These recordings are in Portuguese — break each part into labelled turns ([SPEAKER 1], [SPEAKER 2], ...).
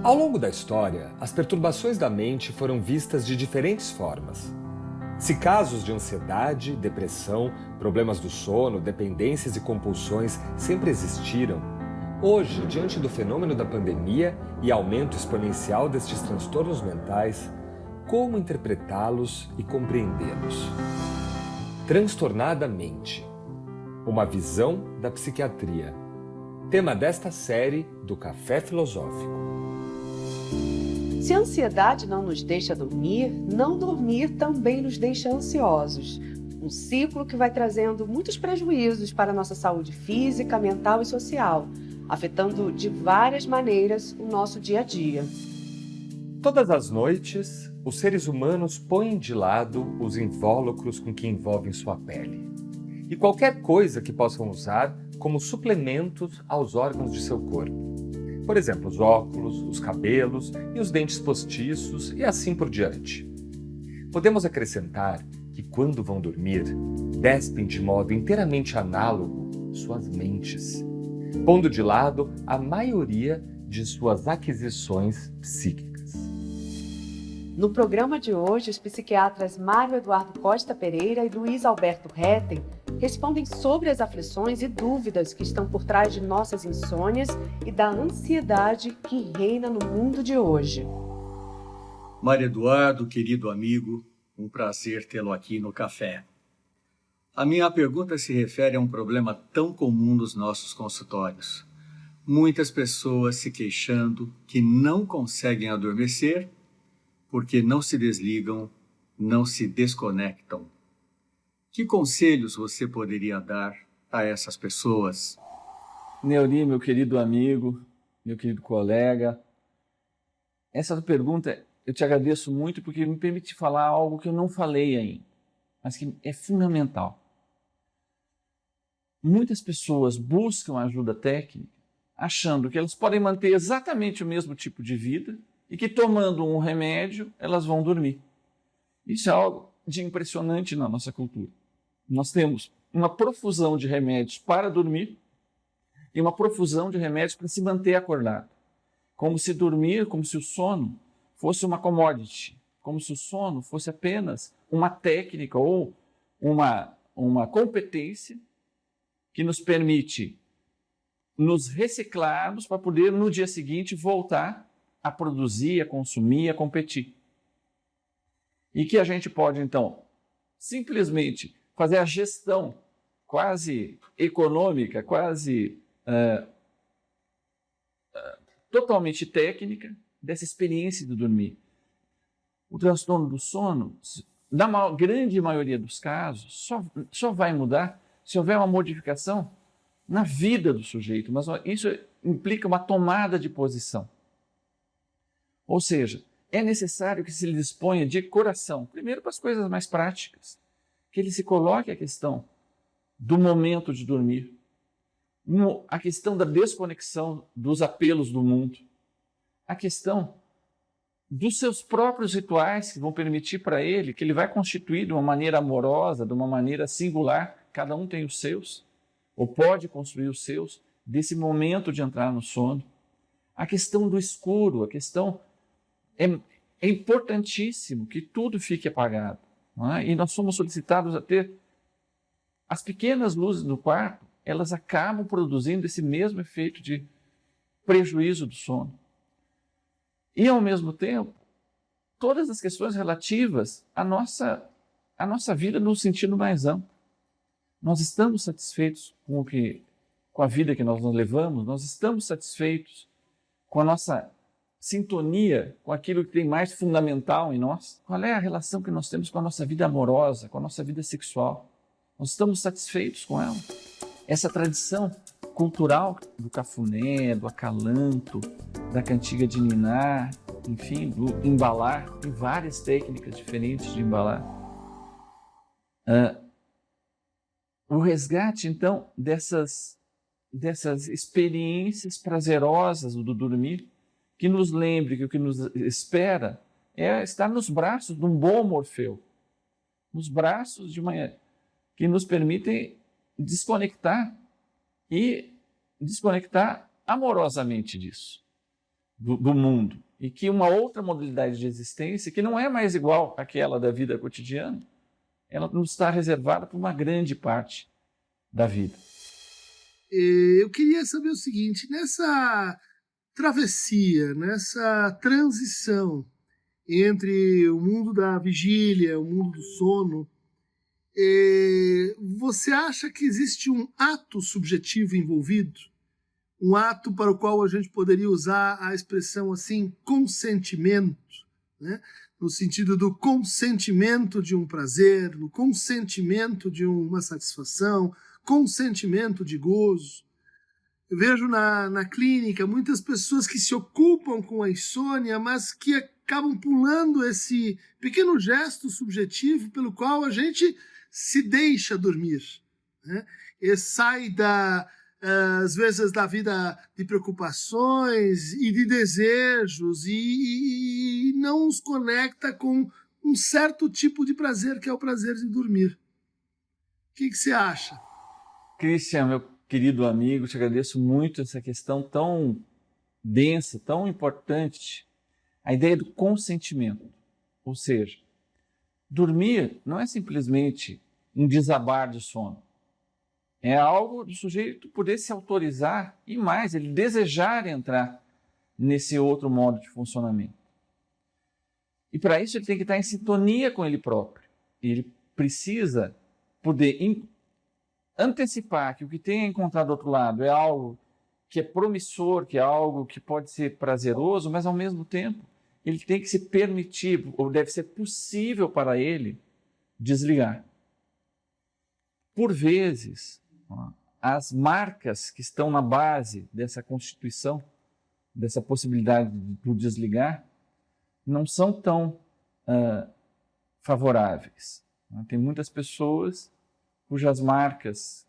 [SPEAKER 1] Ao longo da história, as perturbações da mente foram vistas de diferentes formas. Se casos de ansiedade, depressão, problemas do sono, dependências e compulsões sempre existiram, hoje, diante do fenômeno da pandemia e aumento exponencial destes transtornos mentais, como interpretá-los e compreendê-los? Transtornada mente. Uma visão da psiquiatria. Tema desta série do Café Filosófico.
[SPEAKER 2] Se a ansiedade não nos deixa dormir, não dormir também nos deixa ansiosos. Um ciclo que vai trazendo muitos prejuízos para a nossa saúde física, mental e social, afetando de várias maneiras o nosso dia a dia.
[SPEAKER 1] Todas as noites, os seres humanos põem de lado os invólucros com que envolvem sua pele e qualquer coisa que possam usar como suplementos aos órgãos de seu corpo. Por exemplo, os óculos, os cabelos e os dentes postiços e assim por diante. Podemos acrescentar que quando vão dormir, despem de modo inteiramente análogo suas mentes, pondo de lado a maioria de suas aquisições psíquicas.
[SPEAKER 2] No programa de hoje, os psiquiatras Mário Eduardo Costa Pereira e Luiz Alberto Retten respondem sobre as aflições e dúvidas que estão por trás de nossas insônias e da ansiedade que reina no mundo de hoje.
[SPEAKER 3] Mário Eduardo, querido amigo, um prazer tê-lo aqui no café. A minha pergunta se refere a um problema tão comum nos nossos consultórios. Muitas pessoas se queixando que não conseguem adormecer porque não se desligam, não se desconectam. Que conselhos você poderia dar a essas pessoas?
[SPEAKER 4] Neuri, meu querido amigo, meu querido colega, essa pergunta eu te agradeço muito porque me permite falar algo que eu não falei ainda, mas que é fundamental. Muitas pessoas buscam ajuda técnica achando que elas podem manter exatamente o mesmo tipo de vida e que tomando um remédio elas vão dormir. Isso é algo de impressionante na nossa cultura. Nós temos uma profusão de remédios para dormir e uma profusão de remédios para se manter acordado. Como se dormir, como se o sono fosse uma commodity, como se o sono fosse apenas uma técnica ou uma competência que nos permite nos reciclarmos para poder no dia seguinte voltar a produzir, a consumir, a competir. E que a gente pode então simplesmente fazer a gestão quase econômica, quase totalmente técnica dessa experiência de dormir. O transtorno do sono, na grande maioria dos casos, só vai mudar se houver uma modificação na vida do sujeito, mas isso implica uma tomada de posição. Ou seja, é necessário que se lhe disponha de coração, primeiro para as coisas mais práticas, que ele se coloque a questão do momento de dormir, a questão da desconexão dos apelos do mundo, a questão dos seus próprios rituais que vão permitir para ele, que ele vai constituir de uma maneira amorosa, de uma maneira singular, cada um tem os seus, ou pode construir os seus, desse momento de entrar no sono. A questão do escuro, a questão é importantíssimo que tudo fique apagado. Não é? E nós somos solicitados a ter as pequenas luzes do quarto, elas acabam produzindo esse mesmo efeito de prejuízo do sono. E, ao mesmo tempo, todas as questões relativas à nossa vida no sentido mais amplo. Nós estamos satisfeitos com a vida que nós levamos, nós estamos satisfeitos com a nossa sintonia, com aquilo que tem mais fundamental em nós. Qual é a relação que nós temos com a nossa vida amorosa, com a nossa vida sexual? Nós estamos satisfeitos com ela? Essa tradição cultural do cafuné, do acalanto, da cantiga de ninar, enfim, do embalar, tem várias técnicas diferentes de embalar. O resgate, então, dessas experiências prazerosas do dormir, que nos lembre que o que nos espera é estar nos braços de um bom Morfeu, nos braços de uma que nos permitem desconectar e desconectar amorosamente disso. do mundo, e que uma outra modalidade de existência, que não é mais igual àquela da vida cotidiana, ela nos está reservada por uma grande parte da vida.
[SPEAKER 5] Eu queria saber o seguinte, nessa travessia, nessa transição entre o mundo da vigília, o mundo do sono, você acha que existe um ato subjetivo envolvido? Um ato para o qual a gente poderia usar a expressão assim, consentimento, né? No sentido do consentimento de um prazer, no consentimento de uma satisfação, consentimento de gozo. Eu vejo na clínica muitas pessoas que se ocupam com a insônia, mas que acabam pulando esse pequeno gesto subjetivo pelo qual a gente se deixa dormir, né? E sai às vezes da vida de preocupações e de desejos e não os conecta com um certo tipo de prazer, que é o prazer de dormir. O que você acha?
[SPEAKER 4] Christian, meu querido amigo, te agradeço muito essa questão tão densa, tão importante, a ideia do consentimento. Ou seja, dormir não é simplesmente um desabar de sono. É algo do sujeito poder se autorizar e mais, ele desejar entrar nesse outro modo de funcionamento. E para isso ele tem que estar em sintonia com ele próprio. Ele precisa poder antecipar que o que tem a encontrar do outro lado é algo que é promissor, que é algo que pode ser prazeroso, mas ao mesmo tempo ele tem que se permitir, ou deve ser possível para ele, desligar. Por vezes, as marcas que estão na base dessa constituição, dessa possibilidade do desligar, não são tão favoráveis. Tem muitas pessoas cujas marcas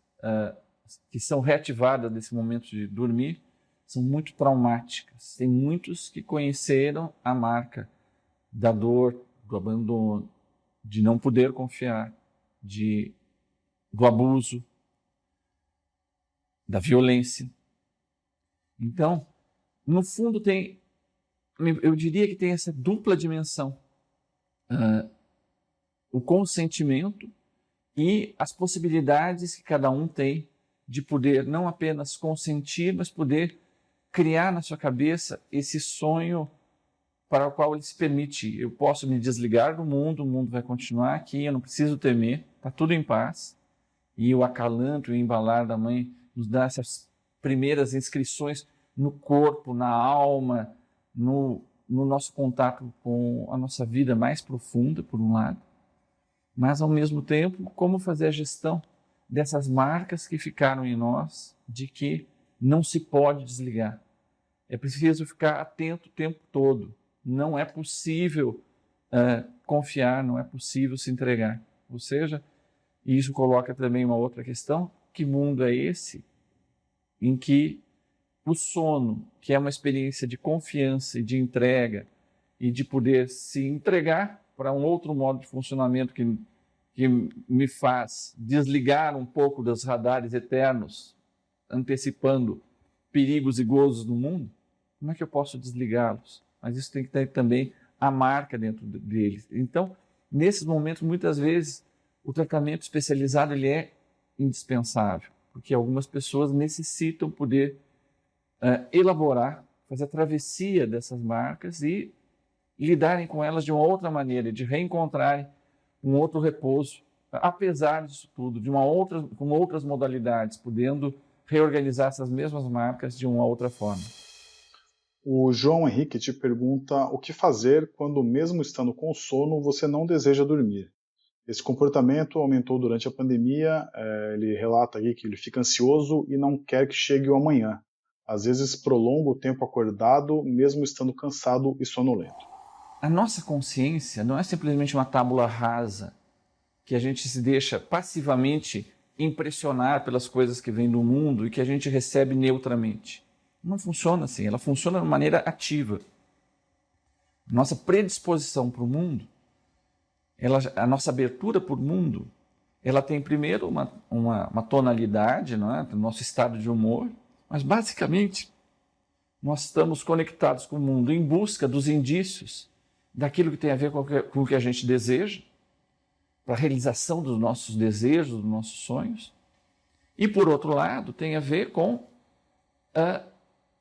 [SPEAKER 4] que são reativadas nesse momento de dormir são muito traumáticas. Tem muitos que conheceram a marca da dor, do abandono, de não poder confiar, do abuso, da violência. Então, no fundo eu diria que tem essa dupla dimensão. O consentimento e as possibilidades que cada um tem de poder não apenas consentir, mas poder criar na sua cabeça esse sonho para o qual ele se permite. Eu posso me desligar do mundo, o mundo vai continuar aqui, eu não preciso temer, está tudo em paz. E o acalanto e o embalar da mãe nos dá essas primeiras inscrições no corpo, na alma, no nosso contato com a nossa vida mais profunda, por um lado, mas, ao mesmo tempo, como fazer a gestão dessas marcas que ficaram em nós, de que não se pode desligar. É preciso ficar atento o tempo todo. Não é possível confiar, não é possível se entregar. Ou seja, isso coloca também uma outra questão: que mundo é esse em que o sono, que é uma experiência de confiança e de entrega e de poder se entregar para um outro modo de funcionamento que me faz desligar um pouco dos radares eternos, antecipando perigos e gozos do mundo, como é que eu posso desligá-los? Mas isso tem que ter também a marca dentro deles. Então, nesses momentos, muitas vezes, o tratamento especializado ele é indispensável, porque algumas pessoas necessitam poder elaborar, fazer a travessia dessas marcas e lidarem com elas de uma outra maneira, de reencontrarem um outro repouso, apesar disso tudo, com outras modalidades, podendo reorganizar essas mesmas marcas de uma outra forma.
[SPEAKER 6] O João Henrique te pergunta o que fazer quando, mesmo estando com sono, você não deseja dormir. Esse comportamento aumentou durante a pandemia, ele relata aí que ele fica ansioso e não quer que chegue o amanhã. Às vezes prolonga o tempo acordado, mesmo estando cansado e sonolento.
[SPEAKER 4] A nossa consciência não é simplesmente uma tábula rasa que a gente se deixa passivamente impressionar pelas coisas que vêm do mundo e que a gente recebe neutramente. Não funciona assim, ela funciona de maneira ativa. Nossa predisposição para o mundo, a nossa abertura para o mundo, ela tem primeiro uma tonalidade, não é? Do nosso estado de humor, mas basicamente nós estamos conectados com o mundo em busca dos indícios daquilo que tem a ver com o que a gente deseja, para a realização dos nossos desejos, dos nossos sonhos. E, por outro lado, tem a ver com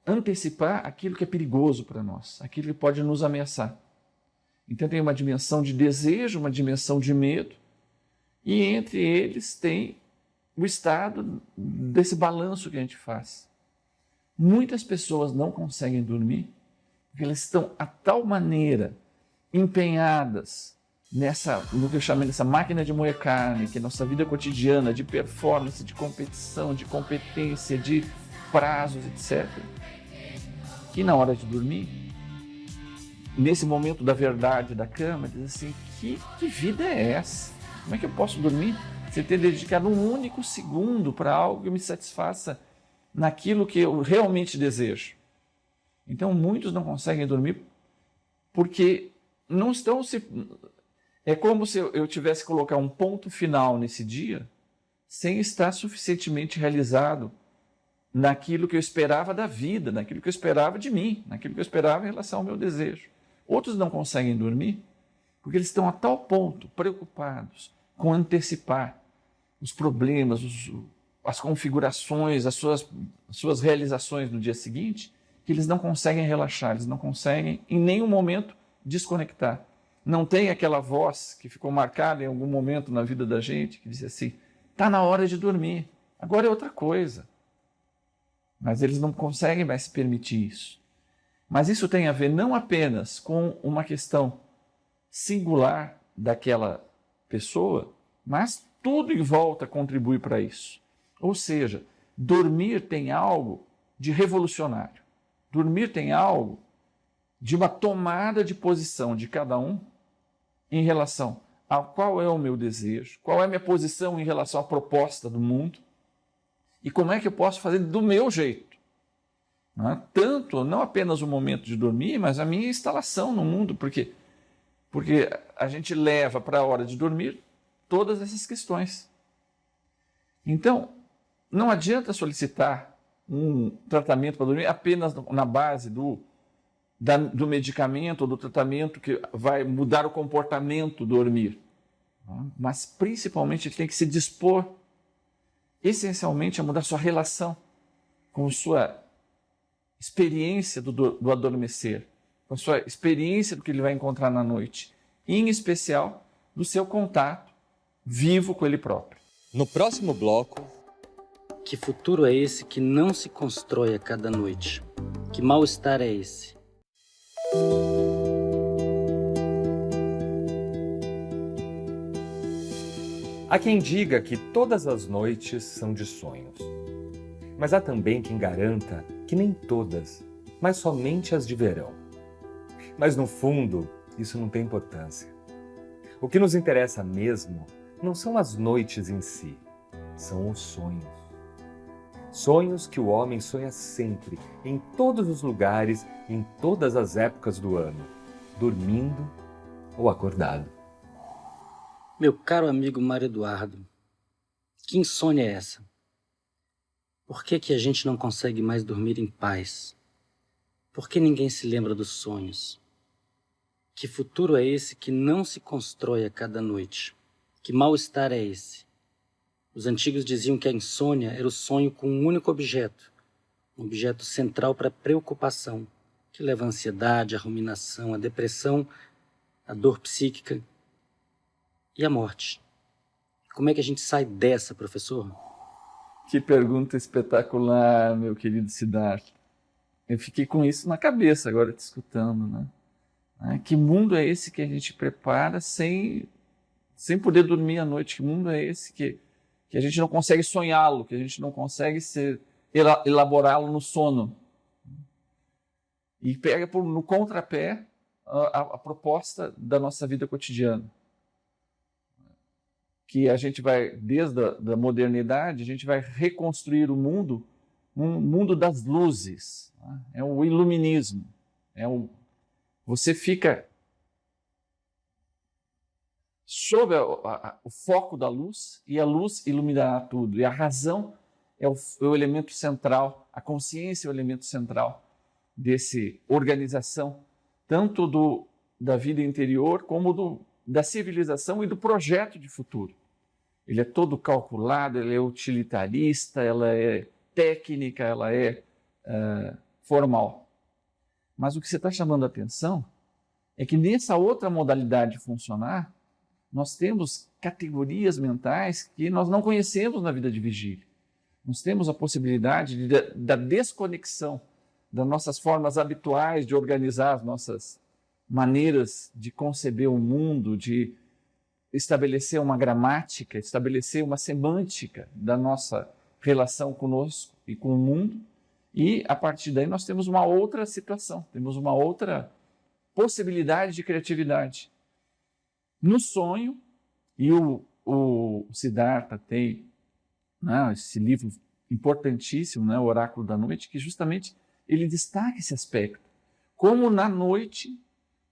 [SPEAKER 4] antecipar aquilo que é perigoso para nós, aquilo que pode nos ameaçar. Então tem uma dimensão de desejo, uma dimensão de medo, e entre eles tem o estado desse balanço que a gente faz. Muitas pessoas não conseguem dormir porque elas estão a tal maneira empenhadas no que eu chamo dessa máquina de moer carne, que é a nossa vida cotidiana, de performance, de competição, de competência, de prazos, etc., que na hora de dormir, nesse momento da verdade da cama, diz assim, que vida é essa? Como é que eu posso dormir sem ter dedicado um único segundo para algo que me satisfaça naquilo que eu realmente desejo? Então, muitos não conseguem dormir porque não estão se... É como se eu tivesse que colocar um ponto final nesse dia sem estar suficientemente realizado naquilo que eu esperava da vida, naquilo que eu esperava de mim, naquilo que eu esperava em relação ao meu desejo. Outros não conseguem dormir porque eles estão a tal ponto preocupados com antecipar os problemas, as configurações, as suas realizações no dia seguinte, que eles não conseguem relaxar, eles não conseguem em nenhum momento desconectar. Não tem aquela voz que ficou marcada em algum momento na vida da gente, que diz assim, está na hora de dormir, agora é outra coisa. Mas eles não conseguem mais se permitir isso. Mas isso tem a ver não apenas com uma questão singular daquela pessoa, mas tudo em volta contribui para isso. Ou seja, dormir tem algo de revolucionário. Dormir tem algo de uma tomada de posição de cada um em relação a qual é o meu desejo, qual é a minha posição em relação à proposta do mundo e como é que eu posso fazer do meu jeito. Tanto, não apenas o momento de dormir, mas a minha instalação no mundo, porque a gente leva para a hora de dormir todas essas questões. Então, não adianta solicitar um tratamento para dormir apenas na base do medicamento ou do tratamento que vai mudar o comportamento do dormir. Mas, principalmente, ele tem que se dispor, essencialmente, a mudar sua relação com sua experiência do adormecer, com sua experiência do que ele vai encontrar na noite, e, em especial, do seu contato vivo com ele próprio.
[SPEAKER 1] No próximo bloco...
[SPEAKER 7] Que futuro é esse que não se constrói a cada noite? Que mal-estar é esse?
[SPEAKER 1] Há quem diga que todas as noites são de sonhos. Mas há também quem garanta que nem todas, mas somente as de verão. Mas no fundo, isso não tem importância. O que nos interessa mesmo não são as noites em si, são os sonhos. Sonhos que o homem sonha sempre, em todos os lugares, em todas as épocas do ano, dormindo ou acordado.
[SPEAKER 7] Meu caro amigo Mário Eduardo, que insônia é essa? Por que a gente não consegue mais dormir em paz? Por que ninguém se lembra dos sonhos? Que futuro é esse que não se constrói a cada noite? Que mal-estar é esse? Os antigos diziam que a insônia era o sonho com um único objeto, um objeto central para a preocupação, que leva à ansiedade, à ruminação, à depressão, à dor psíquica e à morte. Como é que a gente sai dessa, professor?
[SPEAKER 4] Que pergunta espetacular, meu querido Siddhartha. Eu fiquei com isso na cabeça agora te escutando, né? Que mundo é esse que a gente prepara sem poder dormir à noite? Que mundo é esse que a gente não consegue sonhá-lo, que a gente não consegue elaborá-lo no sono? E pega no contrapé a proposta da nossa vida cotidiana. Que a gente vai, desde a modernidade, a gente vai reconstruir o mundo, um mundo das luzes. É o iluminismo. Você fica sob o foco da luz e a luz iluminará tudo. E a razão é o elemento central, a consciência é o elemento central desse organização, tanto da vida interior como da civilização e do projeto de futuro. Ele é todo calculado, ele é utilitarista, ela é técnica, ela é formal. Mas o que você está chamando a atenção é que nessa outra modalidade de funcionar, nós temos categorias mentais que nós não conhecemos na vida de vigília. Nós temos a possibilidade da desconexão das nossas formas habituais de organizar as nossas maneiras de conceber o mundo, de estabelecer uma gramática, estabelecer uma semântica da nossa relação conosco e com o mundo. E, a partir daí, nós temos uma outra situação, temos uma outra possibilidade de criatividade. No sonho, e o Siddhartha tem esse livro importantíssimo, o Oráculo da Noite, que justamente ele destaca esse aspecto. Como na noite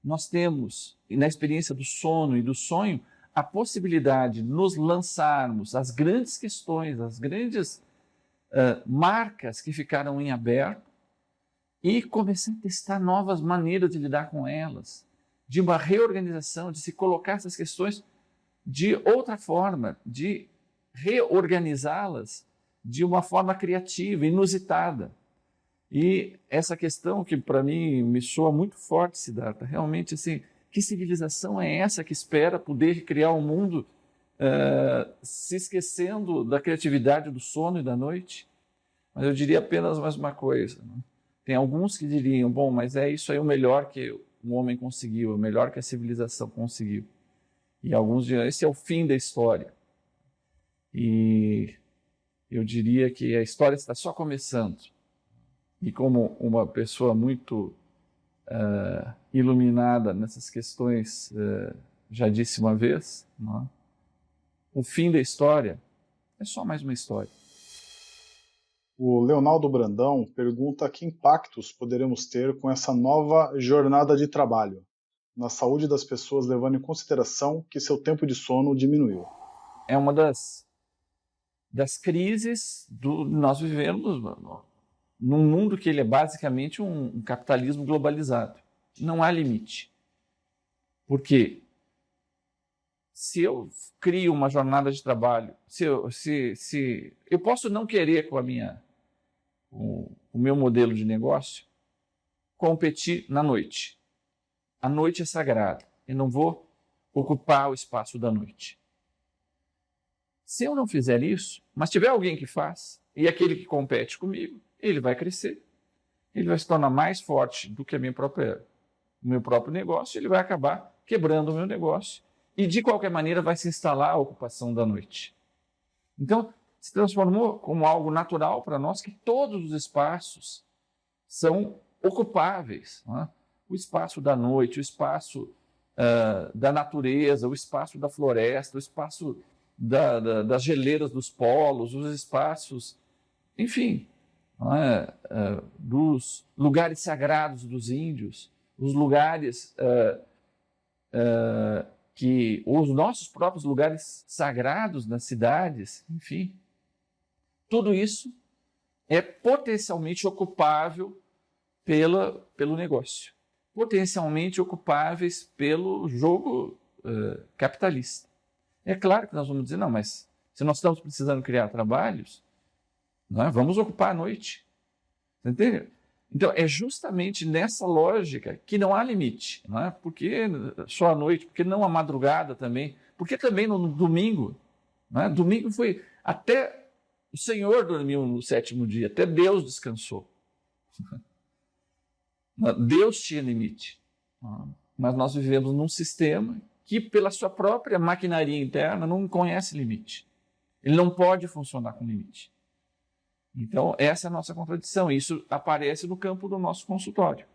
[SPEAKER 4] nós temos, na experiência do sono e do sonho, a possibilidade de nos lançarmos às grandes questões, às grandes marcas que ficaram em aberto e começar a testar novas maneiras de lidar com elas, de uma reorganização, de se colocar essas questões de outra forma, de reorganizá-las de uma forma criativa, inusitada. E essa questão que para mim me soa muito forte, Siddhartha, realmente assim, que civilização é essa que espera poder criar um mundo se esquecendo da criatividade do sono e da noite? Mas eu diria apenas mais uma coisa. Tem alguns que diriam, bom, mas é isso aí o melhor que o homem conseguiu, o melhor que a civilização conseguiu. E alguns diriam, esse é o fim da história. E eu diria que a história está só começando. E como uma pessoa muito iluminada nessas questões, já disse uma vez, o fim da história é só mais uma história.
[SPEAKER 6] O Leonardo Brandão pergunta que impactos poderemos ter com essa nova jornada de trabalho na saúde das pessoas, levando em consideração que seu tempo de sono diminuiu.
[SPEAKER 4] É uma das crises nós vivemos num mundo que ele é basicamente um capitalismo globalizado. Não há limite. Porque se eu crio uma jornada de trabalho, se eu posso não querer com o meu modelo de negócio competir na noite. A noite é sagrada. Eu não vou ocupar o espaço da noite. Se eu não fizer isso, mas tiver alguém que faz, e aquele que compete comigo, ele vai crescer. Ele vai se tornar mais forte do que o meu próprio negócio, ele vai acabar quebrando o meu negócio. E, de qualquer maneira, vai se instalar a ocupação da noite. Então, se transformou como algo natural para nós que todos os espaços são ocupáveis. O espaço da noite, o espaço da natureza, o espaço da floresta, o espaço das geleiras dos polos, os espaços, enfim, dos lugares sagrados dos índios, os lugares os nossos próprios lugares sagrados nas cidades, enfim. Tudo isso é potencialmente ocupável pelo negócio, potencialmente ocupáveis pelo jogo capitalista. É claro que nós vamos dizer, não, mas se nós estamos precisando criar trabalhos, vamos ocupar a noite. Você entende? Então, é justamente nessa lógica que não há limite. Por que só a noite? Por que não a madrugada também? Por que também no domingo? Domingo foi... Até o Senhor dormiu no 7º dia, até Deus descansou. Deus tinha limite. Mas nós vivemos num sistema que, pela sua própria maquinaria interna, não conhece limite. Ele não pode funcionar com limite. Então, essa é a nossa contradição. Isso aparece no campo do nosso consultório.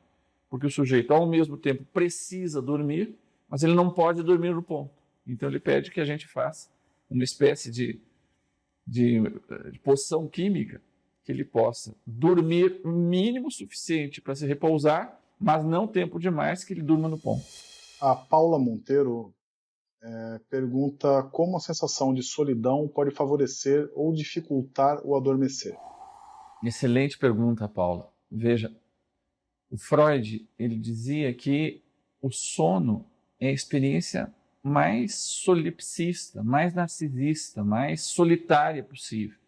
[SPEAKER 4] Porque o sujeito, ao mesmo tempo, precisa dormir, mas ele não pode dormir no ponto. Então, ele pede que a gente faça uma espécie de poção química que ele possa dormir o mínimo suficiente para se repousar, mas não tempo demais que ele durma no ponto.
[SPEAKER 6] A Paula Monteiro pergunta como a sensação de solidão pode favorecer ou dificultar o adormecer.
[SPEAKER 4] Excelente pergunta, Paula. Veja, O Freud, ele dizia que o sono é a experiência mais solipsista, mais narcisista, mais solitária possível.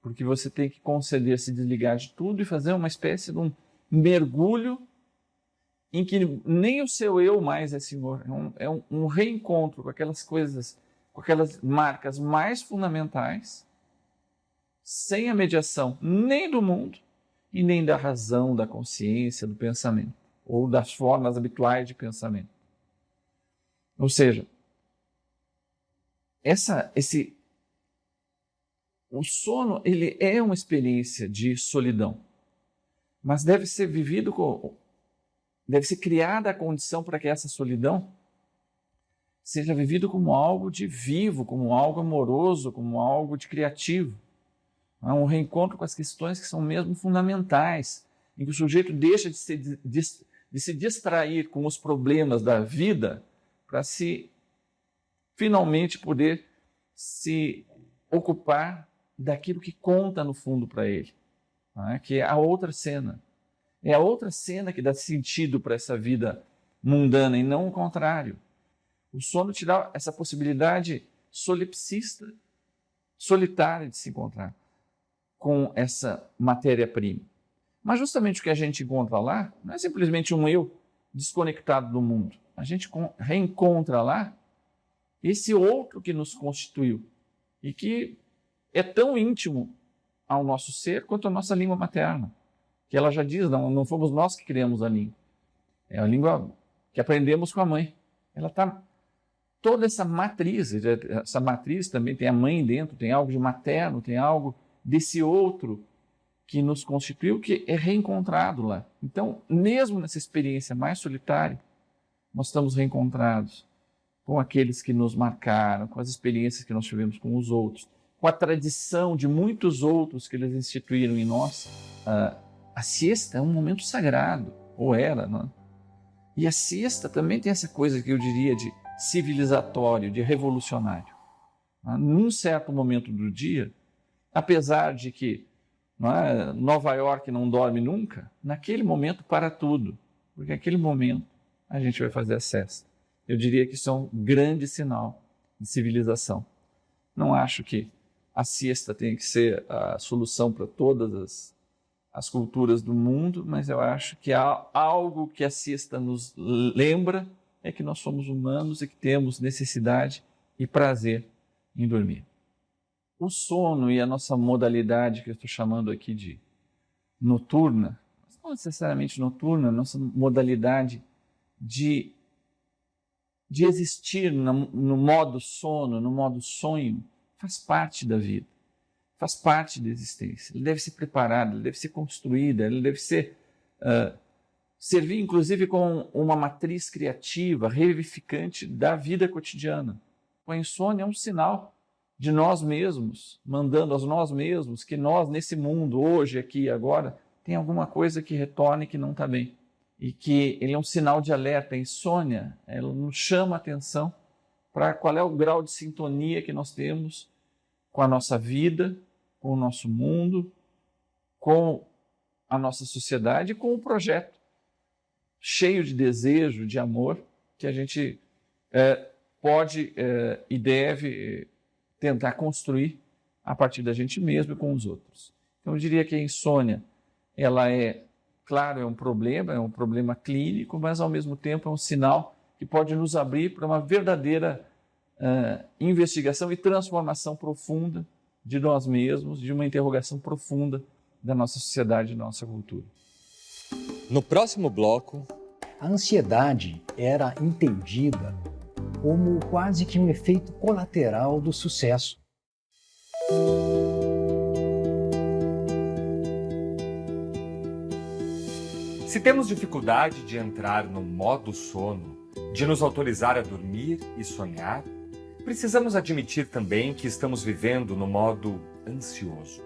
[SPEAKER 4] Porque você tem que conceder, se desligar de tudo e fazer uma espécie de um mergulho em que nem o seu eu mais é senhor. É um reencontro com aquelas coisas, com aquelas marcas mais fundamentais, sem a mediação nem do mundo e nem da razão, da consciência, do pensamento, ou das formas habituais de pensamento. Ou seja, o sono, ele é uma experiência de solidão, mas deve ser criada a condição para que essa solidão seja vivida como algo de vivo, como algo amoroso, como algo de criativo. Um reencontro com as questões que são mesmo fundamentais, em que o sujeito deixa de se distrair com os problemas da vida para finalmente poder se ocupar daquilo que conta no fundo para ele, que é a outra cena. É a outra cena que dá sentido para essa vida mundana e não o contrário. O sono te dá essa possibilidade solipsista, solitária de se encontrar com essa matéria-prima. Mas justamente o que a gente encontra lá não é simplesmente um eu desconectado do mundo. A gente reencontra lá esse outro que nos constituiu e que é tão íntimo ao nosso ser quanto a nossa língua materna, que ela já diz, não fomos nós que criamos a língua, é a língua que aprendemos com a mãe. Ela está toda essa matriz também tem a mãe dentro, tem algo de materno, tem algo desse outro que nos constituiu, que é reencontrado lá. Então, mesmo nessa experiência mais solitária, nós estamos reencontrados com aqueles que nos marcaram, com as experiências que nós tivemos com os outros, com a tradição de muitos outros que eles instituíram em nós. A siesta é um momento sagrado, ou era, não é? E a siesta também tem essa coisa que eu diria de civilizatório, de revolucionário. Num certo momento do dia, apesar de que Nova York não dorme nunca, naquele momento para tudo, porque naquele momento a gente vai fazer a siesta. Eu diria que isso é um grande sinal de civilização. Não acho que a siesta tenha que ser a solução para todas as culturas do mundo, mas eu acho que há algo que a siesta nos lembra, é que nós somos humanos e que temos necessidade e prazer em dormir. O sono e a nossa modalidade, que eu estou chamando aqui de noturna, mas não necessariamente noturna, a nossa modalidade de existir no modo sono, no modo sonho, faz parte da vida, faz parte da existência. Ele deve ser preparado, ele deve ser construído, ele deve ser servir inclusive como uma matriz criativa, revivificante da vida cotidiana. A insônia é um sinal de nós mesmos, mandando a nós mesmos que nós, nesse mundo, hoje, aqui e agora, tem alguma coisa que retorne que não está bem. E que ele é um sinal de alerta. A insônia, ela nos chama a atenção para qual é o grau de sintonia que nós temos com a nossa vida, com o nosso mundo, com a nossa sociedade e com o projeto cheio de desejo, de amor, que a gente pode e deve tentar construir a partir da gente mesmo e com os outros. Então eu diria que a insônia, ela claro, é um problema clínico, mas ao mesmo tempo é um sinal que pode nos abrir para uma verdadeira investigação e transformação profunda de nós mesmos, de uma interrogação profunda da nossa sociedade e da nossa cultura.
[SPEAKER 1] No próximo bloco,
[SPEAKER 8] a ansiedade era entendida como quase que um efeito colateral do sucesso.
[SPEAKER 1] se temos dificuldade de entrar no modo sono, de nos autorizar a dormir e sonhar, precisamos admitir também que estamos vivendo no modo ansioso.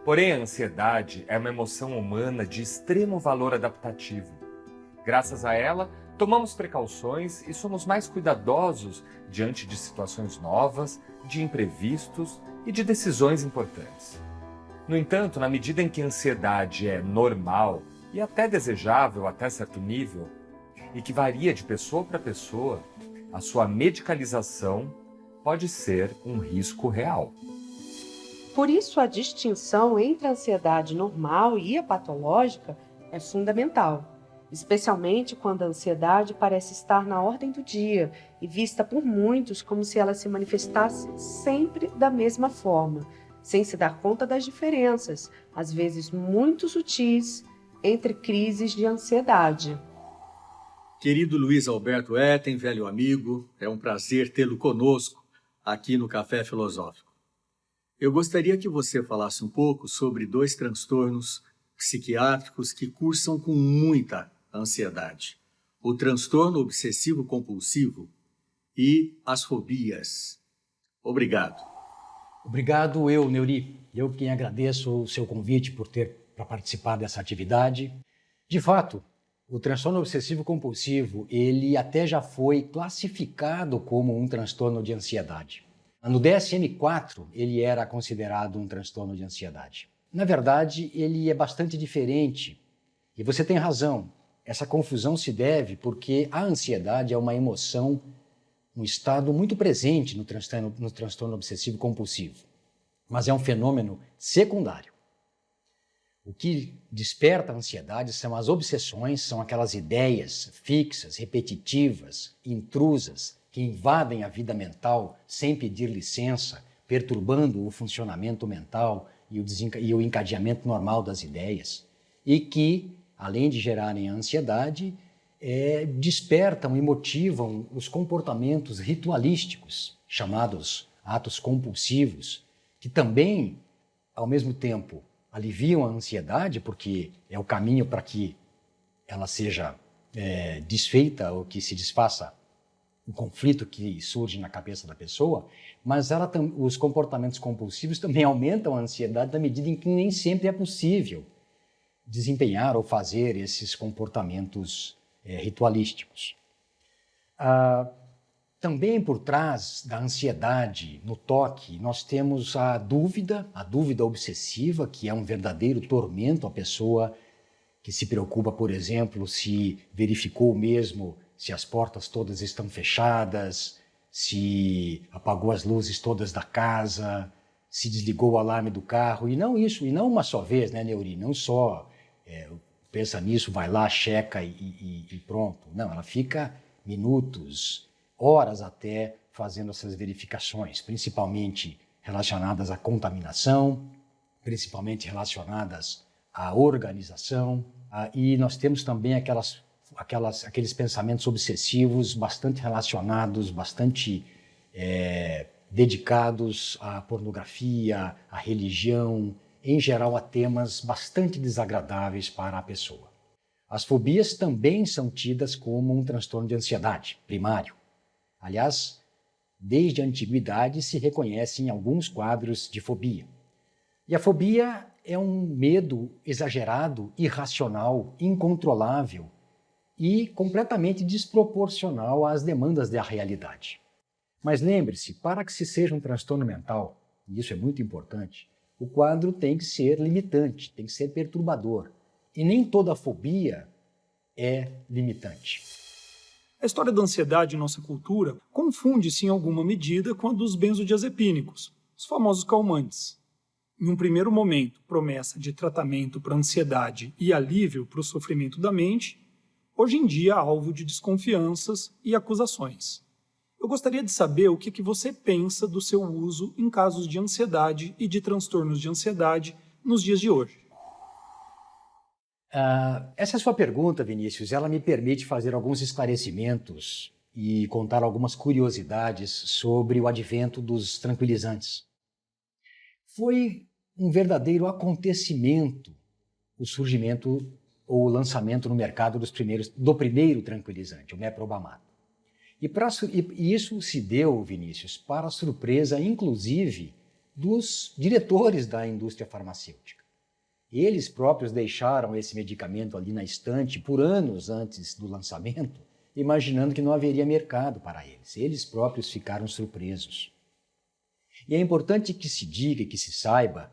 [SPEAKER 1] Porém, a ansiedade é uma emoção humana de extremo valor adaptativo. Graças a ela, tomamos precauções e somos mais cuidadosos diante de situações novas, de imprevistos e de decisões importantes. No entanto, na medida em que a ansiedade é normal e até desejável até certo nível, e que varia de pessoa para pessoa, a sua medicalização pode ser um risco real.
[SPEAKER 2] Por isso, a distinção entre a ansiedade normal e a patológica é fundamental, especialmente quando a ansiedade parece estar na ordem do dia e vista por muitos como se ela se manifestasse sempre da mesma forma, sem se dar conta das diferenças, às vezes muito sutis, entre crises de ansiedade.
[SPEAKER 3] Querido Luiz Alberto Etten, velho amigo, é um prazer tê-lo conosco aqui no Café Filosófico. Eu gostaria que você falasse um pouco sobre 2 transtornos psiquiátricos que cursam com muita ansiedade: o transtorno obsessivo-compulsivo e as fobias. Obrigado.
[SPEAKER 8] Obrigado, Neuri. Eu quem agradeço o seu convite para participar dessa atividade. De fato, o transtorno obsessivo-compulsivo, ele até já foi classificado como um transtorno de ansiedade. No DSM-4, ele era considerado um transtorno de ansiedade. Na verdade, ele é bastante diferente. E você tem razão, essa confusão se deve porque a ansiedade é uma emoção, um estado muito presente no transtorno obsessivo-compulsivo. Mas é um fenômeno secundário. O que desperta a ansiedade são as obsessões, são aquelas ideias fixas, repetitivas, intrusas, que invadem a vida mental sem pedir licença, perturbando o funcionamento mental e o encadeamento normal das ideias, e que, além de gerarem a ansiedade, despertam e motivam os comportamentos ritualísticos, chamados atos compulsivos, que também, ao mesmo tempo, aliviam a ansiedade, porque é o caminho para que ela seja desfeita ou que se desfaça o conflito que surge na cabeça da pessoa, mas os comportamentos compulsivos também aumentam a ansiedade na medida em que nem sempre é possível desempenhar ou fazer esses comportamentos ritualísticos. Também por trás da ansiedade no toque, nós temos a dúvida obsessiva, que é um verdadeiro tormento à pessoa que se preocupa, por exemplo, se verificou mesmo se as portas todas estão fechadas, se apagou as luzes todas da casa, se desligou o alarme do carro, e não uma só vez, né, Neuri? Não só pensa nisso, vai lá, checa e pronto. Não, ela fica minutos, horas até fazendo essas verificações, principalmente relacionadas à contaminação, principalmente relacionadas à organização, e nós temos também aqueles pensamentos obsessivos bastante relacionados, bastante dedicados à pornografia, à religião, em geral a temas bastante desagradáveis para a pessoa. As fobias também são tidas como um transtorno de ansiedade primário. Aliás, desde a antiguidade se reconhecem alguns quadros de fobia. E a fobia é um medo exagerado, irracional, incontrolável e completamente desproporcional às demandas da realidade. Mas lembre-se, para que se seja um transtorno mental, e isso é muito importante, o quadro tem que ser limitante, tem que ser perturbador. E nem toda fobia é limitante.
[SPEAKER 9] A história da ansiedade em nossa cultura confunde-se em alguma medida com a dos benzodiazepínicos, os famosos calmantes. Em um primeiro momento, promessa de tratamento para a ansiedade e alívio para o sofrimento da mente, hoje em dia alvo de desconfianças e acusações. Eu gostaria de saber o que você pensa do seu uso em casos de ansiedade e de transtornos de ansiedade nos dias de hoje.
[SPEAKER 8] Essa sua pergunta, Vinícius, ela me permite fazer alguns esclarecimentos e contar algumas curiosidades sobre o advento dos tranquilizantes. Foi um verdadeiro acontecimento o surgimento ou o lançamento no mercado do primeiro tranquilizante, o meprobamato. E isso se deu, Vinícius, para a surpresa, inclusive, dos diretores da indústria farmacêutica. Eles próprios deixaram esse medicamento ali na estante por anos antes do lançamento, imaginando que não haveria mercado para eles. Eles próprios ficaram surpresos. E é importante que se diga e que se saiba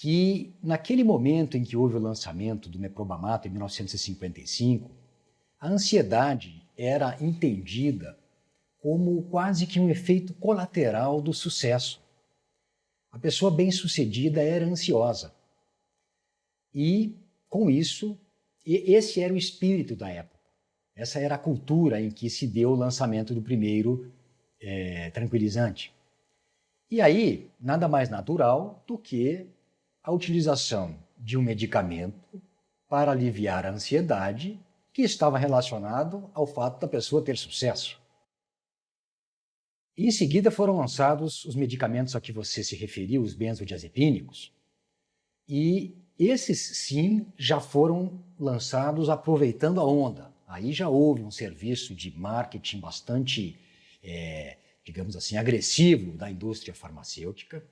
[SPEAKER 8] que naquele momento em que houve o lançamento do Meprobamato, em 1955, a ansiedade era entendida como quase que um efeito colateral do sucesso. A pessoa bem-sucedida era ansiosa. E, com isso, esse era o espírito da época. Essa era a cultura em que se deu o lançamento do primeiro tranquilizante. E aí, nada mais natural do que a utilização de um medicamento para aliviar a ansiedade que estava relacionado ao fato da pessoa ter sucesso. E em seguida foram lançados os medicamentos a que você se referiu, os benzodiazepínicos, e esses sim já foram lançados aproveitando a onda. Aí já houve um serviço de marketing bastante, digamos assim, agressivo da indústria farmacêutica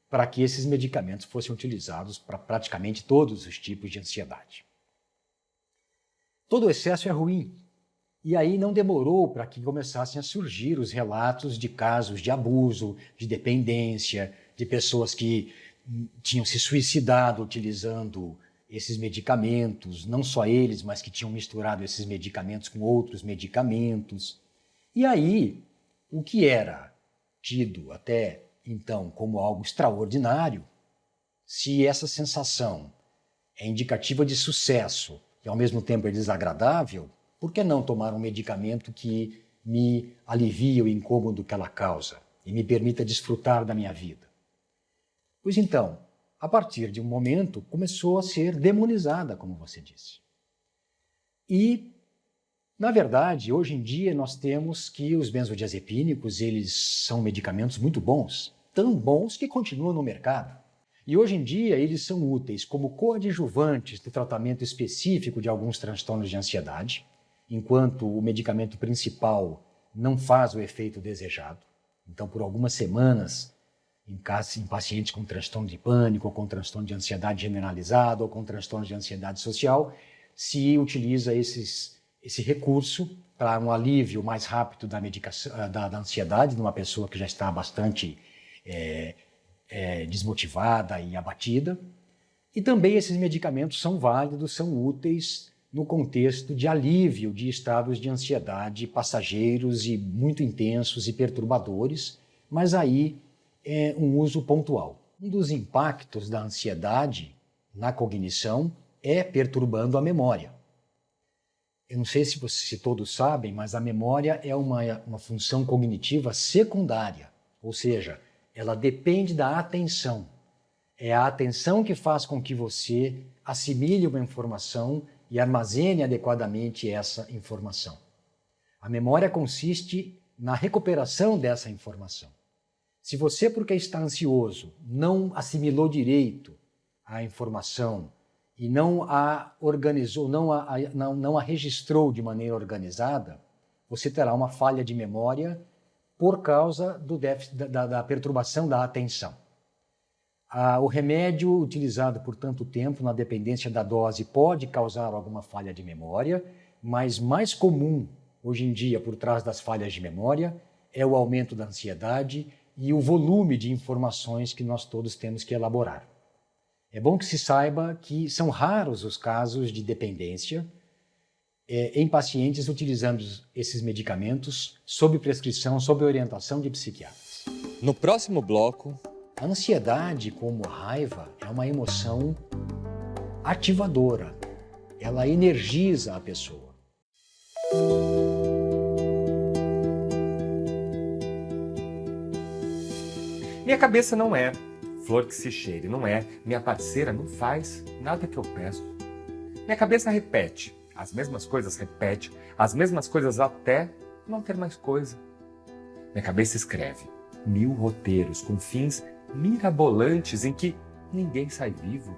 [SPEAKER 8] para que esses medicamentos fossem utilizados para praticamente todos os tipos de ansiedade. Todo excesso é ruim. E aí não demorou para que começassem a surgir os relatos de casos de abuso, de dependência, de pessoas que tinham se suicidado utilizando esses medicamentos, não só eles, mas que tinham misturado esses medicamentos com outros medicamentos. E aí, o que era tido até então como algo extraordinário, se essa sensação é indicativa de sucesso e ao mesmo tempo é desagradável, por que não tomar um medicamento que me alivie o incômodo que ela causa e me permita desfrutar da minha vida? Pois então, a partir de um momento, começou a ser demonizada, como você disse. E, na verdade, hoje em dia nós temos que os benzodiazepínicos, eles são medicamentos muito bons, tão bons que continuam no mercado. E hoje em dia eles são úteis como coadjuvantes do tratamento específico de alguns transtornos de ansiedade, enquanto o medicamento principal não faz o efeito desejado. Então, por algumas semanas, em pacientes com transtorno de pânico, ou com transtorno de ansiedade generalizado, ou com transtorno de ansiedade social, se utiliza esse recurso para um alívio mais rápido da medicação, da ansiedade numa pessoa que já está bastante desmotivada e abatida. E também esses medicamentos são válidos, são úteis no contexto de alívio de estados de ansiedade passageiros e muito intensos e perturbadores, mas aí é um uso pontual. Um dos impactos da ansiedade na cognição é perturbando a memória. Eu não sei se todos sabem, mas a memória é uma função cognitiva secundária, ou seja, ela depende da atenção. É a atenção que faz com que você assimile uma informação e armazene adequadamente essa informação. A memória consiste na recuperação dessa informação. Se você, porque está ansioso, não assimilou direito a informação e não a organizou, não a registrou de maneira organizada, você terá uma falha de memória por causa do déficit, da perturbação da atenção. O remédio utilizado por tanto tempo na dependência da dose pode causar alguma falha de memória, mas mais comum hoje em dia por trás das falhas de memória é o aumento da ansiedade e o volume de informações que nós todos temos que elaborar. É bom que se saiba que são raros os casos de dependência em pacientes utilizando esses medicamentos sob prescrição, sob orientação de psiquiatras.
[SPEAKER 1] No próximo bloco,
[SPEAKER 8] a ansiedade, como a raiva, é uma emoção ativadora. Ela energiza a pessoa.
[SPEAKER 1] minha cabeça não é flor que se cheire, não é. Minha parceira não faz nada que eu peço. Minha cabeça repete as mesmas coisas, repete as mesmas coisas até não ter mais coisa. Minha cabeça escreve 1000 roteiros com fins mirabolantes em que ninguém sai vivo.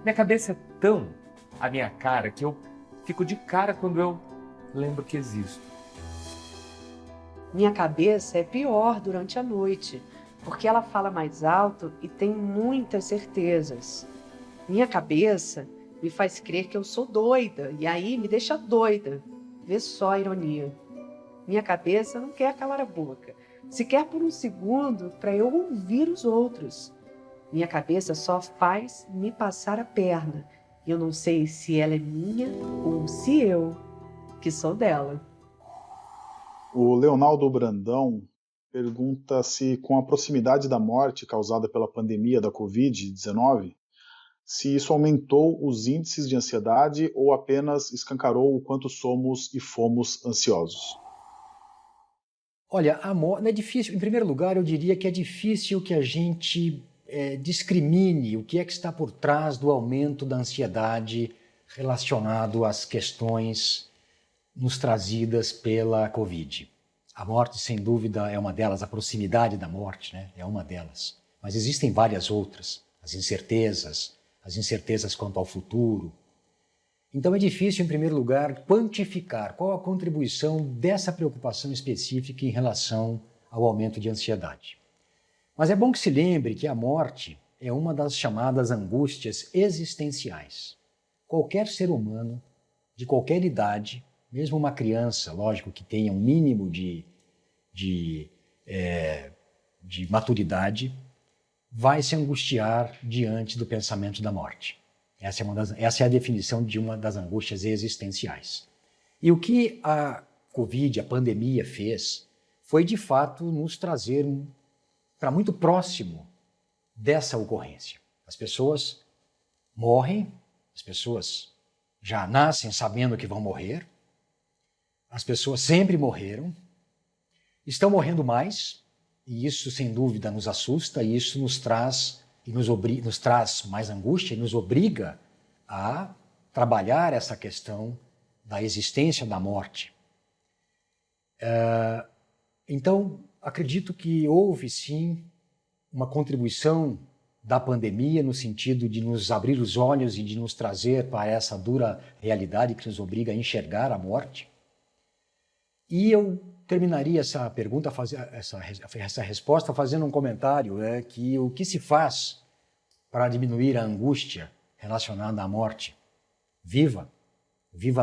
[SPEAKER 1] Minha cabeça é tão a minha cara que eu fico de cara quando eu lembro que existo.
[SPEAKER 2] Minha cabeça é pior durante a noite, porque ela fala mais alto e tem muitas certezas. Minha cabeça me faz crer que eu sou doida e aí me deixa doida. Vê só a ironia. Minha cabeça não quer calar a boca, sequer por um segundo para eu ouvir os outros. Minha cabeça só faz me passar a perna. E eu não sei se ela é minha ou se eu, que sou dela.
[SPEAKER 6] O Leonardo Brandão pergunta se, com a proximidade da morte causada pela pandemia da Covid-19, se isso aumentou os índices de ansiedade ou apenas escancarou o quanto somos e fomos ansiosos.
[SPEAKER 8] Olha, a morte é difícil. Em primeiro lugar, eu diria que é difícil que a gente discrimine o que é que está por trás do aumento da ansiedade relacionado às questões nos trazidas pela Covid. A morte, sem dúvida, é uma delas, a proximidade da morte, né? É uma delas. Mas existem várias outras, as incertezas quanto ao futuro. Então é difícil, em primeiro lugar, quantificar qual a contribuição dessa preocupação específica em relação ao aumento de ansiedade. Mas é bom que se lembre que a morte é uma das chamadas angústias existenciais. Qualquer ser humano, de qualquer idade, mesmo uma criança, lógico, que tenha um mínimo de maturidade, vai se angustiar diante do pensamento da morte. Essa é a definição de uma das angústias existenciais. E o que a Covid, a pandemia, fez foi, de fato, nos trazer para muito próximo dessa ocorrência. As pessoas morrem, as pessoas já nascem sabendo que vão morrer, as pessoas sempre morreram, estão morrendo mais, e isso, sem dúvida, nos assusta, e isso nos traz mais angústia e nos obriga a trabalhar essa questão da existência da morte. Então, acredito que houve, sim, uma contribuição da pandemia no sentido de nos abrir os olhos e de nos trazer para essa dura realidade que nos obriga a enxergar a morte. E eu terminaria essa pergunta, essa resposta, fazendo um comentário, que o que se faz para diminuir a angústia relacionada à morte? Viva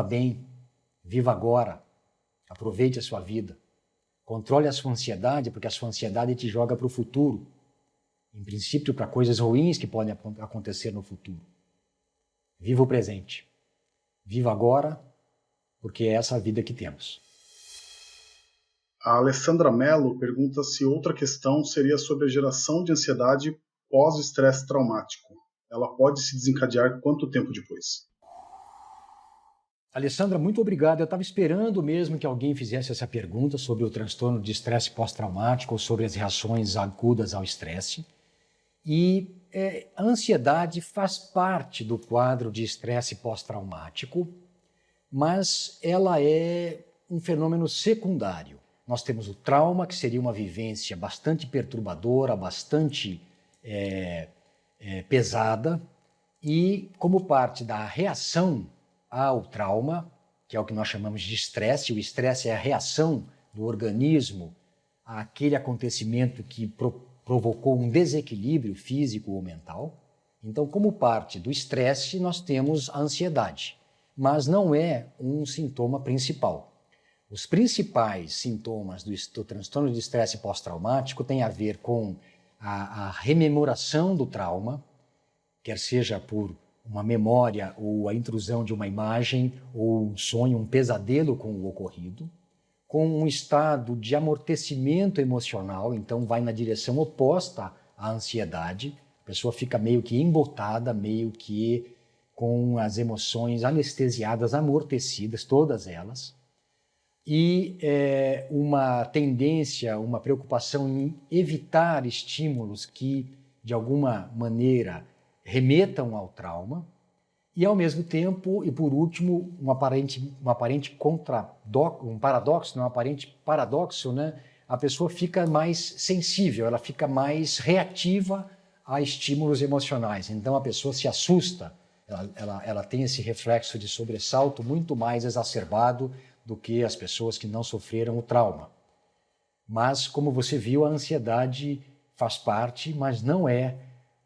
[SPEAKER 8] bem, viva agora, aproveite a sua vida, controle a sua ansiedade, porque a sua ansiedade te joga para o futuro, em princípio para coisas ruins que podem acontecer no futuro. Viva o presente, viva agora, porque é essa a vida que temos.
[SPEAKER 6] A Alessandra Mello pergunta se outra questão seria sobre a geração de ansiedade pós-estresse traumático. Ela pode se desencadear quanto tempo depois?
[SPEAKER 8] Alessandra, muito obrigado. Eu estava esperando mesmo que alguém fizesse essa pergunta sobre o transtorno de estresse pós-traumático ou sobre as reações agudas ao estresse. E a ansiedade faz parte do quadro de estresse pós-traumático, mas ela é um fenômeno secundário. Nós temos o trauma, que seria uma vivência bastante perturbadora, bastante pesada, e como parte da reação ao trauma, que é o que nós chamamos de estresse, o estresse é a reação do organismo àquele acontecimento que provocou um desequilíbrio físico ou mental. Então, como parte do estresse, nós temos a ansiedade, mas não é um sintoma principal. Os principais sintomas do transtorno de estresse pós-traumático têm a ver com a rememoração do trauma, quer seja por uma memória ou a intrusão de uma imagem ou um sonho, um pesadelo com o ocorrido, com um estado de amortecimento emocional, então vai na direção oposta à ansiedade, a pessoa fica meio que embotada, meio que com as emoções anestesiadas, amortecidas, todas elas, e uma tendência, uma preocupação em evitar estímulos que, de alguma maneira, remetam ao trauma, e ao mesmo tempo, e por último, um aparente paradoxo, né? A pessoa fica mais sensível, ela fica mais reativa a estímulos emocionais. Então a pessoa se assusta, ela tem esse reflexo de sobressalto muito mais exacerbado do que as pessoas que não sofreram o trauma. Mas, como você viu, a ansiedade faz parte, mas não é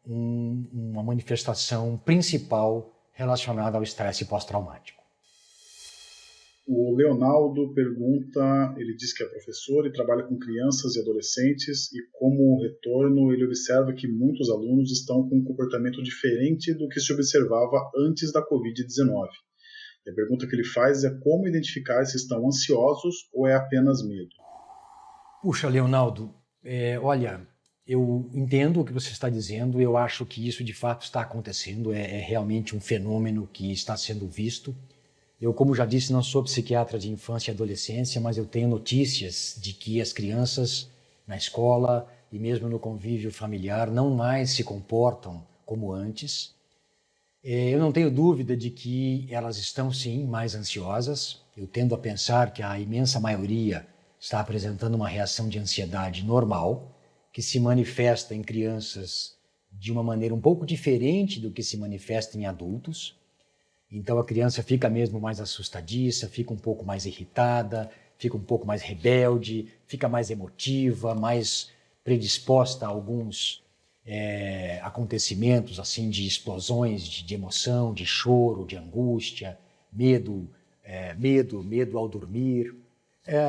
[SPEAKER 8] uma manifestação principal relacionada ao estresse pós-traumático.
[SPEAKER 6] O Leonardo pergunta, ele diz que é professor e trabalha com crianças e adolescentes e como retorno ele observa que muitos alunos estão com um comportamento diferente do que se observava antes da Covid-19. A pergunta que ele faz é como identificar se estão ansiosos ou é apenas medo.
[SPEAKER 8] Puxa, Leonardo, olha, eu entendo o que você está dizendo, eu acho que isso de fato está acontecendo, é realmente um fenômeno que está sendo visto. Eu, como já disse, não sou psiquiatra de infância e adolescência, mas eu tenho notícias de que as crianças na escola e mesmo no convívio familiar não mais se comportam como antes. Eu não tenho dúvida de que elas estão, sim, mais ansiosas. Eu tendo a pensar que a imensa maioria está apresentando uma reação de ansiedade normal, que se manifesta em crianças de uma maneira um pouco diferente do que se manifesta em adultos. Então a criança fica mesmo mais assustadiça, fica um pouco mais irritada, fica um pouco mais rebelde, fica mais emotiva, mais predisposta a alguns acontecimentos assim de explosões de emoção, de choro, de angústia, medo ao dormir.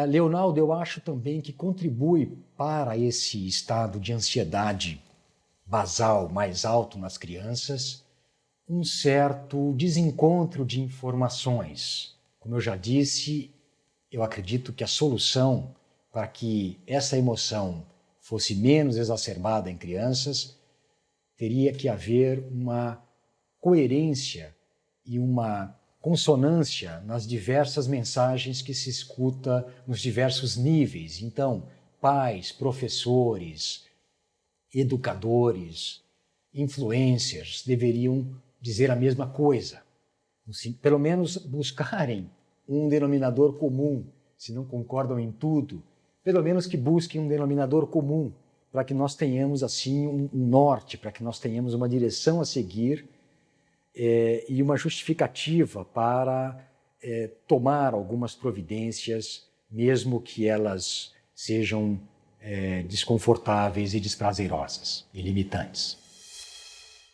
[SPEAKER 8] Leonardo, eu acho também que contribui para esse estado de ansiedade basal mais alto nas crianças um certo desencontro de informações. Como eu já disse, eu acredito que a solução para que essa emoção fosse menos exacerbada em crianças teria que haver uma coerência e uma consonância nas diversas mensagens que se escuta nos diversos níveis. Então, pais, professores, educadores, influencers deveriam dizer a mesma coisa, pelo menos buscarem um denominador comum, se não concordam em tudo, pelo menos que busquem um denominador comum, para que nós tenhamos assim um norte, para que nós tenhamos uma direção a seguir e uma justificativa para tomar algumas providências, mesmo que elas sejam desconfortáveis e desprazerosas e limitantes.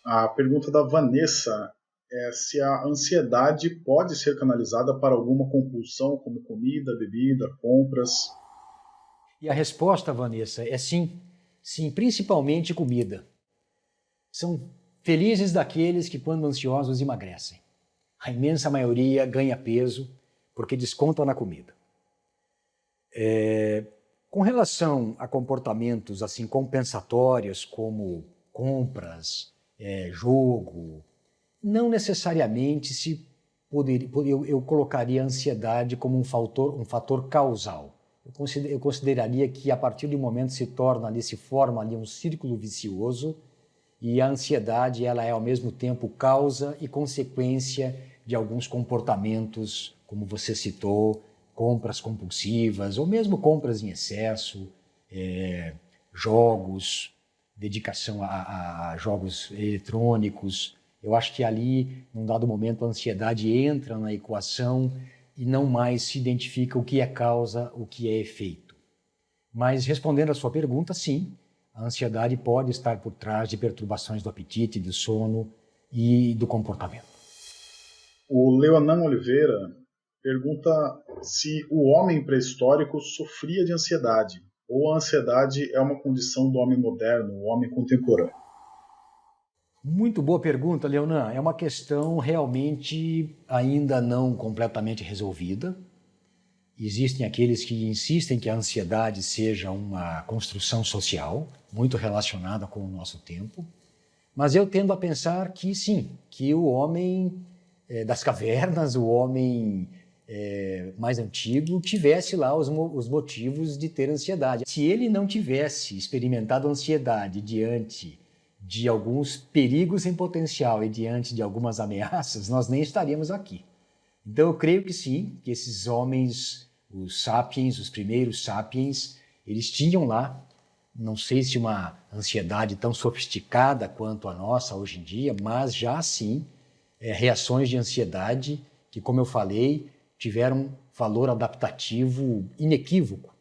[SPEAKER 6] A pergunta da Vanessa é se a ansiedade pode ser canalizada para alguma compulsão, como comida, bebida, compras.
[SPEAKER 8] E a resposta, Vanessa, é sim. Sim, principalmente comida. São felizes daqueles que, quando ansiosos, emagrecem. A imensa maioria ganha peso porque descontam na comida. Com relação a comportamentos assim compensatórios, como compras, jogo, não necessariamente eu colocaria a ansiedade como um fator causal. Eu consideraria que a partir do momento se forma ali um círculo vicioso e a ansiedade ela é ao mesmo tempo causa e consequência de alguns comportamentos, como você citou, compras compulsivas ou mesmo compras em excesso, jogos, dedicação a jogos eletrônicos. Eu acho que ali, num dado momento, a ansiedade entra na equação e não mais se identifica o que é causa, o que é efeito. Mas, respondendo à sua pergunta, sim, a ansiedade pode estar por trás de perturbações do apetite, do sono e do comportamento.
[SPEAKER 6] O Leonan Oliveira pergunta se o homem pré-histórico sofria de ansiedade ou a ansiedade é uma condição do homem moderno, o homem contemporâneo.
[SPEAKER 8] Muito boa pergunta, Leonan. É uma questão realmente ainda não completamente resolvida. Existem aqueles que insistem que a ansiedade seja uma construção social, muito relacionada com o nosso tempo. Mas eu tendo a pensar que sim, que o homem das cavernas, o homem mais antigo, tivesse lá os motivos de ter ansiedade. Se ele não tivesse experimentado ansiedade diante de alguns perigos em potencial e diante de algumas ameaças, nós nem estaríamos aqui. Então eu creio que sim, que esses homens, os sapiens, os primeiros sapiens, eles tinham lá, não sei se uma ansiedade tão sofisticada quanto a nossa hoje em dia, mas já sim, reações de ansiedade que, como eu falei, tiveram valor adaptativo inequívoco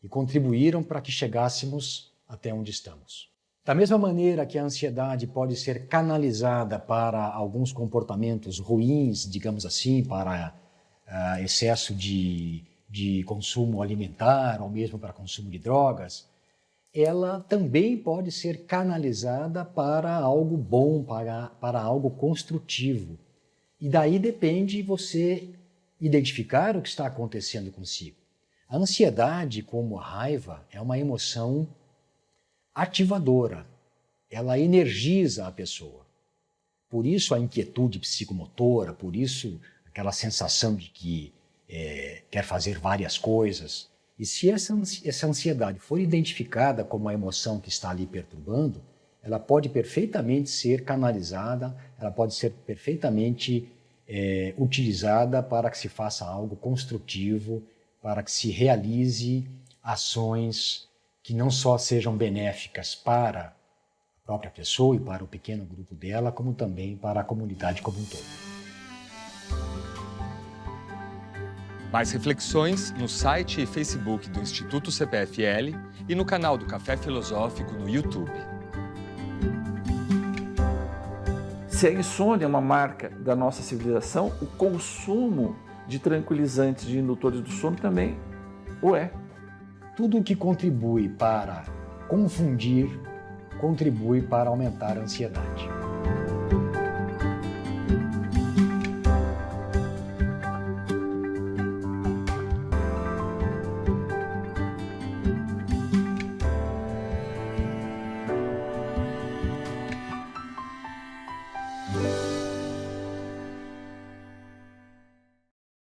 [SPEAKER 8] e contribuíram para que chegássemos até onde estamos. Da mesma maneira que a ansiedade pode ser canalizada para alguns comportamentos ruins, digamos assim, para excesso de consumo alimentar ou mesmo para consumo de drogas, ela também pode ser canalizada para algo bom, para algo construtivo. E daí depende você identificar o que está acontecendo consigo. A ansiedade, como a raiva, é uma emoção ativadora. Ela energiza a pessoa. Por isso a inquietude psicomotora, por isso aquela sensação de que quer fazer várias coisas. E se essa ansiedade for identificada como a emoção que está ali perturbando, ela pode perfeitamente ser canalizada, ela pode ser perfeitamente utilizada para que se faça algo construtivo, para que se realize ações que não só sejam benéficas para a própria pessoa e para o pequeno grupo dela, como também para a comunidade como um todo.
[SPEAKER 1] Mais reflexões no site e Facebook do Instituto CPFL e no canal do Café Filosófico no YouTube.
[SPEAKER 4] Se a insônia é uma marca da nossa civilização, o consumo de tranquilizantes, de indutores do sono também o é.
[SPEAKER 8] Tudo o que contribui para confundir, contribui para aumentar a ansiedade.